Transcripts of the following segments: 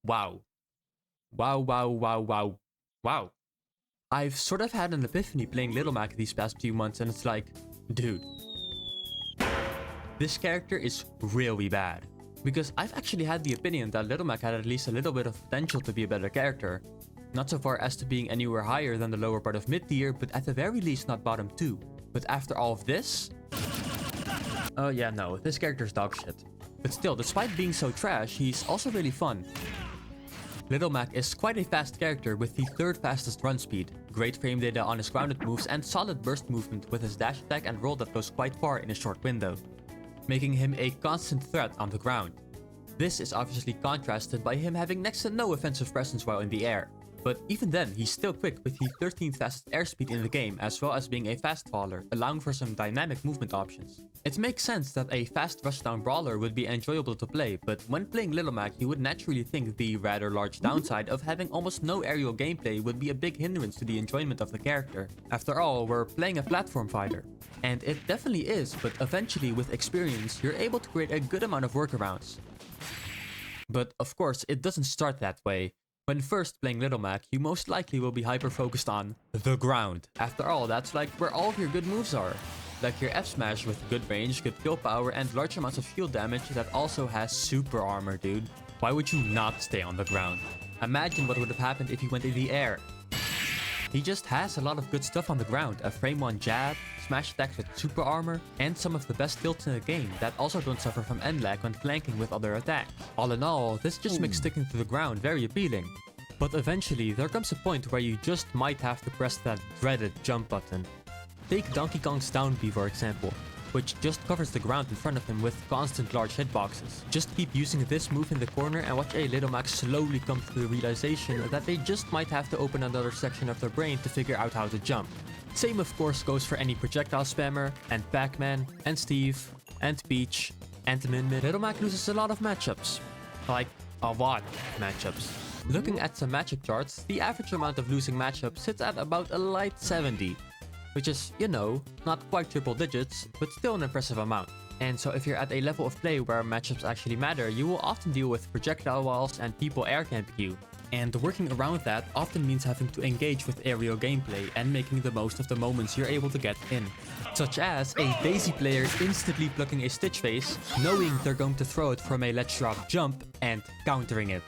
Wow. Wow, wow, wow, wow, wow. I've sort of had an epiphany playing Little Mac these past few months, and it's like, dude, this character is really bad. Because I've actually had the opinion that Little Mac had at least a little bit of potential to be a better character. Not so far as to being anywhere higher than the lower part of mid tier, but at the very least not bottom 2. But after all of this... Oh yeah, no, this character's dog shit. But still, despite being so trash, he's also really fun. Little Mac is quite a fast character with the 3rd fastest run speed, great frame data on his grounded moves, and solid burst movement with his dash attack and roll that goes quite far in a short window, making him a constant threat on the ground. This is obviously contrasted by him having next to no offensive presence while in the air. But even then, he's still quick with the 13th fastest airspeed in the game, as well as being a fast faller, allowing for some dynamic movement options. It makes sense that a fast rushdown brawler would be enjoyable to play, but when playing Little Mac, you would naturally think the rather large downside of having almost no aerial gameplay would be a big hindrance to the enjoyment of the character. After all, we're playing a platform fighter. And it definitely is, but eventually with experience, you're able to create a good amount of workarounds. But of course, it doesn't start that way. When first playing Little Mac, you most likely will be hyper-focused on the ground. After all, that's like where all of your good moves are. Like your F-Smash with good range, good kill power, and large amounts of shield damage that also has super armor, dude. Why would you not stay on the ground? Imagine what would have happened if he went in the air. He just has a lot of good stuff on the ground, a frame 1 jab, smash attacks with super armor, and some of the best tilts in the game that also don't suffer from end lag when flanking with other attacks. All in all, this just makes sticking to the ground very appealing. But eventually, there comes a point where you just might have to press that dreaded jump button. Take Donkey Kong's down B for example, which just covers the ground in front of him with constant large hitboxes. Just keep using this move in the corner and watch a Little Mac slowly come to the realization that they just might have to open another section of their brain to figure out how to jump. Same of course goes for any projectile spammer, and Pac-Man, and Steve, and Peach, and Min Min. Little Mac loses a lot of matchups. Like, a lot of matchups. Looking at some matchup charts, the average amount of losing matchups sits at about a light 70. Which is, you know, not quite triple digits, but still an impressive amount. And so if you're at a level of play where matchups actually matter, you will often deal with projectile walls and people air camping you. And working around that often means having to engage with aerial gameplay and making the most of the moments you're able to get in. Such as a Daisy player instantly plucking a Stitch face, knowing they're going to throw it from a let's drop jump, and countering it.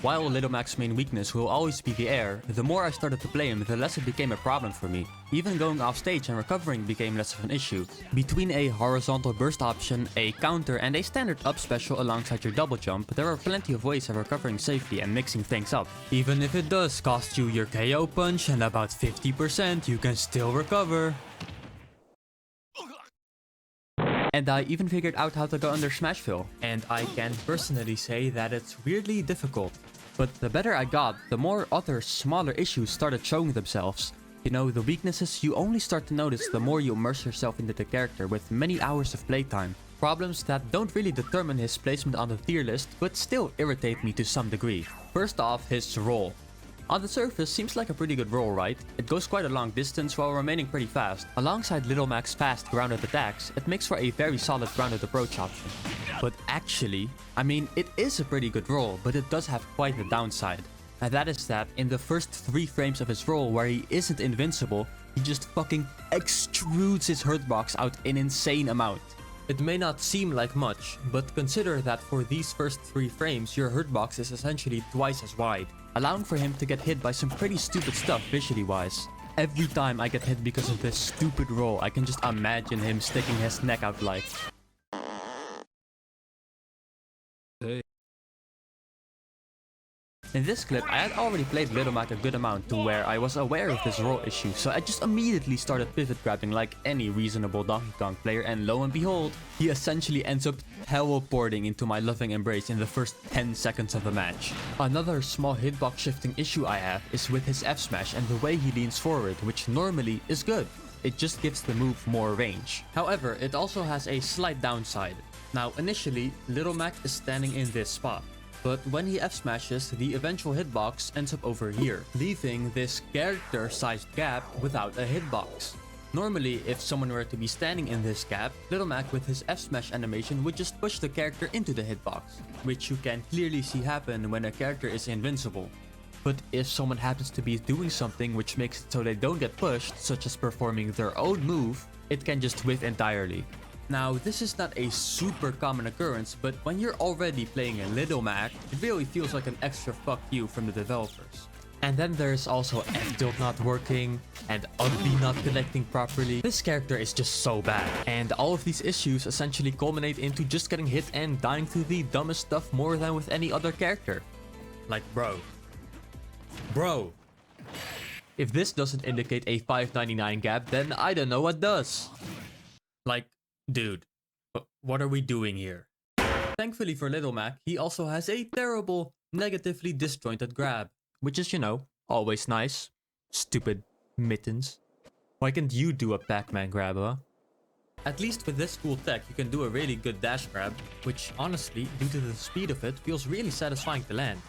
While Little Mac's main weakness will always be the air, the more I started to play him, the less it became a problem for me. Even going off stage and recovering became less of an issue. Between a horizontal burst option, a counter, and a standard up special alongside your double jump, there are plenty of ways of recovering safely and mixing things up. Even if it does cost you your KO punch and about 50%, you can still recover. And I even figured out how to go under Smashville, and I can personally say that it's weirdly difficult. But the better I got, the more other smaller issues started showing themselves. You know, the weaknesses you only start to notice the more you immerse yourself into the character with many hours of playtime. Problems that don't really determine his placement on the tier list, but still irritate me to some degree. First off, his roll. On the surface, seems like a pretty good roll, right? It goes quite a long distance while remaining pretty fast. Alongside Little Mac's fast grounded attacks, it makes for a very solid grounded approach option. But actually, I mean, it is a pretty good roll, but it does have quite a downside. And that is that in the first 3 frames of his roll where he isn't invincible, he just fucking extrudes his hurt box out an insane amount. It may not seem like much, but consider that for these first 3 frames, your hurt box is essentially twice as wide, allowing for him to get hit by some pretty stupid stuff visually wise. Every time I get hit because of this stupid roll, I can just imagine him sticking his neck out like... In this clip, I had already played Little Mac a good amount to where I was aware of this roll issue, so I just immediately started pivot grabbing like any reasonable Donkey Kong player, and lo and behold, he essentially ends up teleporting into my loving embrace in the first 10 seconds of the match. Another small hitbox shifting issue I have is with his F-Smash and the way he leans forward, which normally is good. It just gives the move more range. However, it also has a slight downside. Now initially, Little Mac is standing in this spot. But when he F-smashes, the eventual hitbox ends up over here, leaving this character-sized gap without a hitbox. Normally, if someone were to be standing in this gap, Little Mac with his F smash animation would just push the character into the hitbox, which you can clearly see happen when a character is invincible. But if someone happens to be doing something which makes it so they don't get pushed, such as performing their own move, it can just whiff entirely. Now, this is not a super common occurrence, but when you're already playing a Little Mac, it really feels like an extra fuck you from the developers. And then there's also F-tilt not working, and Ugly not connecting properly. This character is just so bad. And all of these issues essentially culminate into just getting hit and dying to the dumbest stuff more than with any other character. Like, bro. If this doesn't indicate a 599 gap, then I don't know what does. Like, dude, what are we doing here? Thankfully for Little Mac, he also has a terrible, negatively disjointed grab. Which is, you know, always nice. Stupid mittens. Why can't you do a Pac-Man grab, huh? At least with this cool tech, you can do a really good dash grab, which honestly, due to the speed of it, feels really satisfying to land.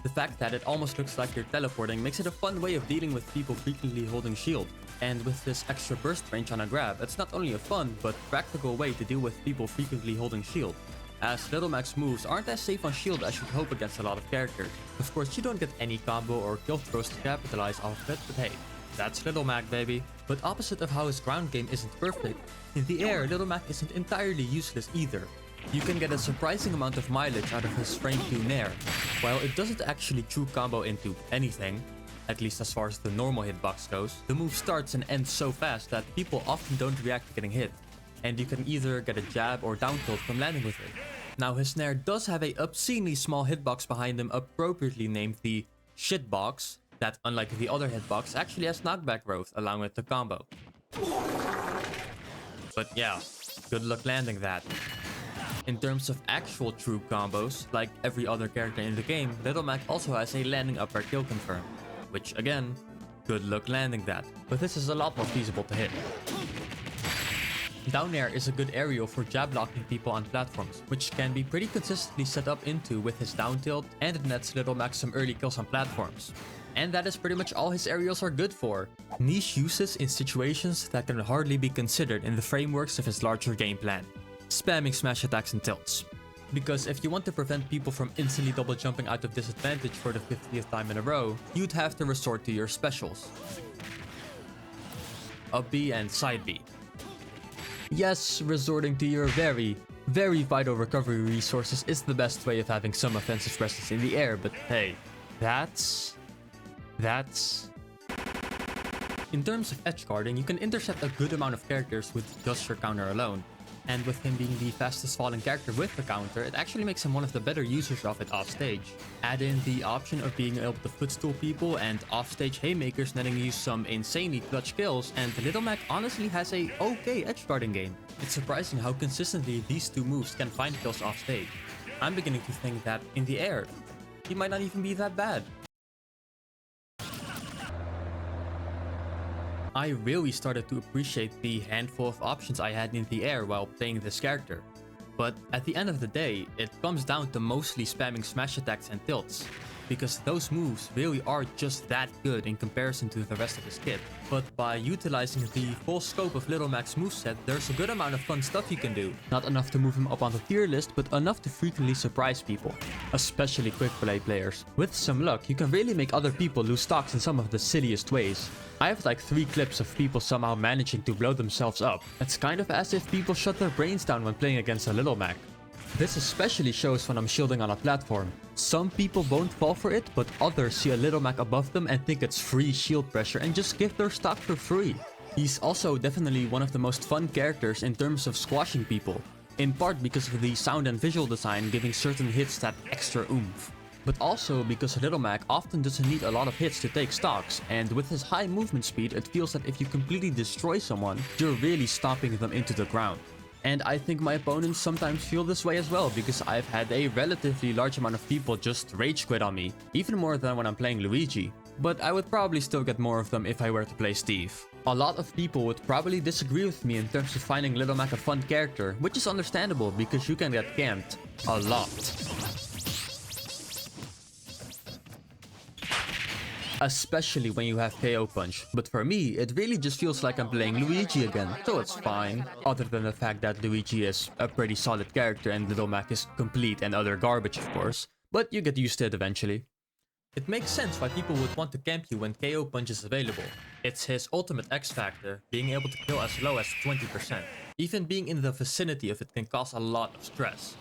The fact that it almost looks like you're teleporting makes it a fun way of dealing with people frequently holding shield. And with this extra burst range on a grab, it's not only a fun, but practical way to deal with people frequently holding shield, as Little Mac's moves aren't as safe on shield as you'd hope against a lot of characters. Of course, you don't get any combo or kill throws to capitalize off of it, but hey, that's Little Mac, baby. But opposite of how his ground game isn't perfect, in the air, Little Mac isn't entirely useless either. You can get a surprising amount of mileage out of his frame 2 nair. While it doesn't actually true combo into anything, at least as far as the normal hitbox goes, the move starts and ends so fast that people often don't react to getting hit, and you can either get a jab or down tilt from landing with it. Now, his snare does have a obscenely small hitbox behind him, appropriately named the shitbox, that unlike the other hitbox actually has knockback growth allowing it to combo. But yeah, good luck landing that. In terms of actual true combos, like every other character in the game, Little Mac also has a landing up air kill confirm, which again, good luck landing that, but this is a lot more feasible to hit. Down air is a good aerial for jab blocking people on platforms, which can be pretty consistently set up into with his down tilt, and it nets Little Mac some early kills on platforms. And that is pretty much all his aerials are good for. Niche uses in situations that can hardly be considered in the frameworks of his larger game plan. Spamming smash attacks and tilts. Because if you want to prevent people from instantly double jumping out of disadvantage for the 50th time in a row, you'd have to resort to your specials. Up B and side B. Yes, resorting to your very vital recovery resources is the best way of having some offensive presence in the air, but hey, that's... In terms of edge guarding, you can intercept a good amount of characters with just your counter alone. And with him being the fastest falling character with the counter, it actually makes him one of the better users of it offstage. Add in the option of being able to footstool people and offstage haymakers netting you some insanely clutch kills, and Little Mac honestly has a okay edge guarding game. It's surprising how consistently these two moves can find kills offstage. I'm beginning to think that in the air, he might not even be that bad. I really started to appreciate the handful of options I had in the air while playing this character. But at the end of the day, it comes down to mostly spamming smash attacks and tilts, because those moves really are just that good in comparison to the rest of his kit. But by utilizing the full scope of Little Mac's moveset, there's a good amount of fun stuff you can do. Not enough to move him up on the tier list, but enough to frequently surprise people, especially quick play players. With some luck, you can really make other people lose stocks in some of the silliest ways. I have like 3 clips of people somehow managing to blow themselves up. It's kind of as if people shut their brains down when playing against a Little Mac. This especially shows when I'm shielding on a platform. Some people won't fall for it, but others see a Little Mac above them and think it's free shield pressure and just give their stock for free. He's also definitely one of the most fun characters in terms of squashing people, in part because of the sound and visual design giving certain hits that extra oomph. But also because Little Mac often doesn't need a lot of hits to take stocks, and with his high movement speed, it feels that if you completely destroy someone, you're really stomping them into the ground. And I think my opponents sometimes feel this way as well, because I've had a relatively large amount of people just rage quit on me, even more than when I'm playing Luigi. But I would probably still get more of them if I were to play Steve. A lot of people would probably disagree with me in terms of finding Little Mac a fun character, which is understandable because you can get camped a lot. especially when you have KO Punch. But for me, it really just feels like I'm playing Luigi again, so it's fine. Other than the fact that Luigi is a pretty solid character and Little Mac is complete and utter garbage, of course. But you get used to it eventually. It makes sense why people would want to camp you when KO Punch is available. It's his ultimate X factor, being able to kill as low as 20%. Even being in the vicinity of it can cause a lot of stress.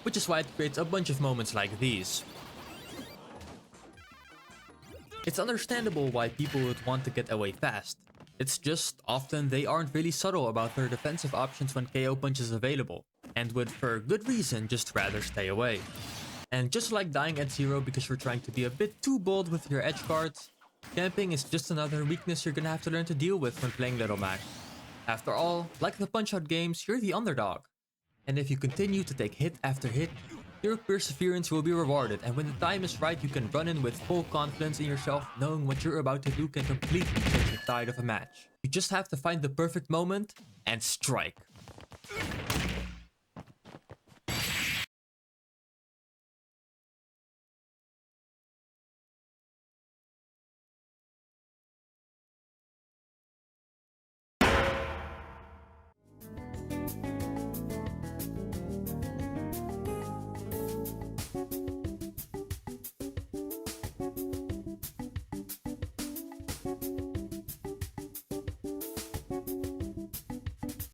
Which is why it creates a bunch of moments like these. It's understandable why people would want to get away fast. It's just often they aren't really subtle about their defensive options when KO Punch is available, and would for good reason just rather stay away. And just like dying at 0 because you're trying to be a bit too bold with your edge guards, camping is just another weakness you're gonna have to learn to deal with when playing Little Mac. After all, like the Punch-Out games, you're the underdog. And if you continue to take hit after hit, your perseverance will be rewarded, and when the time is right you can run in with full confidence in yourself, knowing what you're about to do can completely change the tide of a match. You just have to find the perfect moment and strike.